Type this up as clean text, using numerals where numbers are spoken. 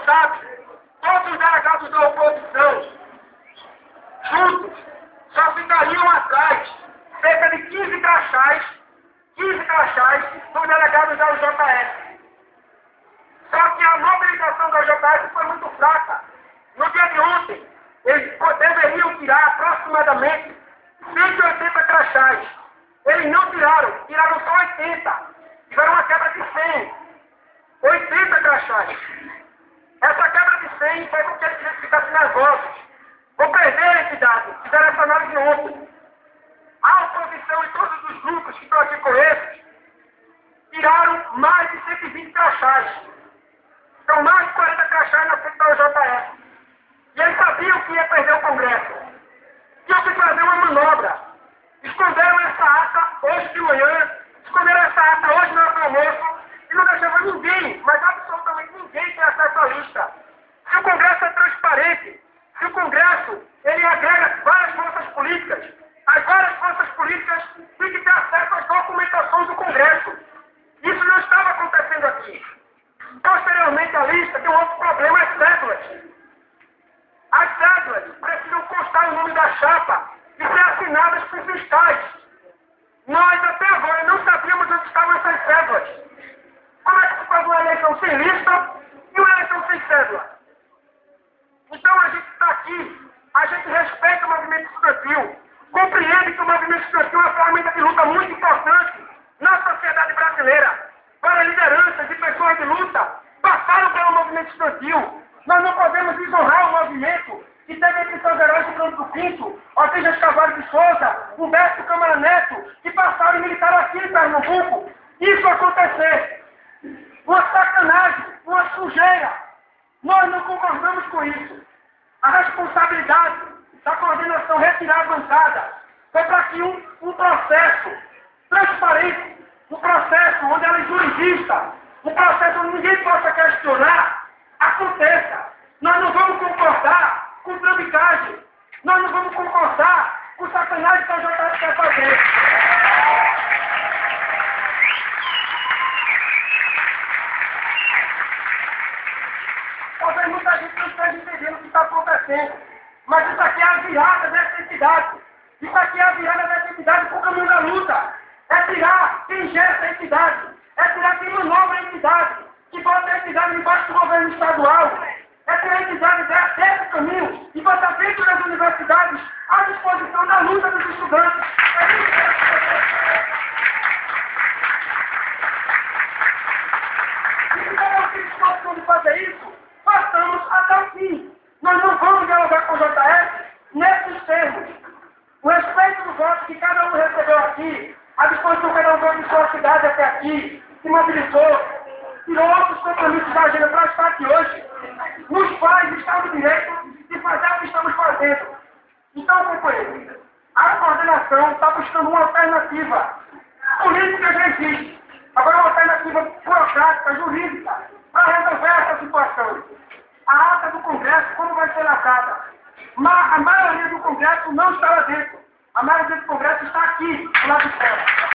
sabe, todos os delegados da oposição, juntos, só ficariam atrás cerca de 15 crachás dos delegados da UJF. Só que a mobilização da UJF foi muito fraca. No dia de ontem, eles deveriam tirar aproximadamente 180 crachás. Eles não tiraram só 80. Tiveram uma quebra de 100. 80 crachás. Essa quebra de 100 foi porque eles ficassem nervosos. Vou perder a entidade. Fizeram essa análise ontem. A oposição e todos os grupos que estão aqui com eles tiraram mais de 120 crachás. São mais de 40 crachás na frente da UJF. E eles sabiam que ia perder o Congresso. Tinham que fazer uma manobra. Esconderam essa ata hoje de manhã, esconderam essa ata hoje na hora do almoço e não deixavam ninguém, mas absolutamente ninguém ter acesso à lista. Se o Congresso é transparente, se o Congresso ele agrega várias forças políticas, as várias forças políticas têm que ter acesso às documentações do Congresso. Isso não estava acontecendo aqui. Posteriormente à lista tem um outro problema, as cédulas. As cédulas precisam constar o nome da chapa e ser assinadas por fiscais. Nós até agora não sabíamos onde estavam essas cédulas. Como é que se faz uma eleição sem lista e uma eleição sem cédula? Então a gente está aqui, a gente respeita o movimento estudantil, compreende que o movimento estudantil é uma ferramenta de luta muito importante na sociedade brasileira. Para lideranças e pessoas de luta passaram pelo movimento estudantil. Nós não podemos desonrar o movimento que teve entre seus heróis de Campo do Pinto, Ortigas Carvalho de Souza, Humberto Câmara Neto, que passaram e militaram aqui em Pernambuco. Isso acontecer. Uma sacanagem, uma sujeira. Nós não concordamos com isso. A responsabilidade da coordenação retirar a bancada foi para que um processo transparente, um processo onde ela é juridista, um processo onde ninguém possa questionar, aconteça. Nós não vamos concordar com tramicagem. Nós não vamos concordar com sacanagem que a JF quer fazer. Talvez muita gente não esteja entendendo o que está acontecendo. Mas isso aqui é a virada dessa entidade. Isso aqui é a virada dessa entidade para o caminho da luta. É tirar quem gera essa entidade. É tirar quem manobra a entidade. Que bota a entidade debaixo do governo estadual. É tirar a entidade desse caminho e botar dentro das universidades à disposição da luta dos estudantes. E se não tem disposição de fazer isso, façamos até o fim. Nós não vamos dialogar com o JF nesses termos. O respeito do voto que cada um recebeu aqui, a disposição que cada um deu de sua cidade até aqui, se mobilizou, tirou outros compromissos da agenda para estar aqui hoje, nos faz estar no direito de fazer o que estamos fazendo. Então, companheiros, a coordenação está buscando uma alternativa. Política já existe. Agora uma alternativa burocrática, jurídica, para resolver essa situação. A ata do Congresso, como vai ser lavrada? A maioria do Congresso não está lá dentro. A maioria do Congresso está aqui, do lado de fora.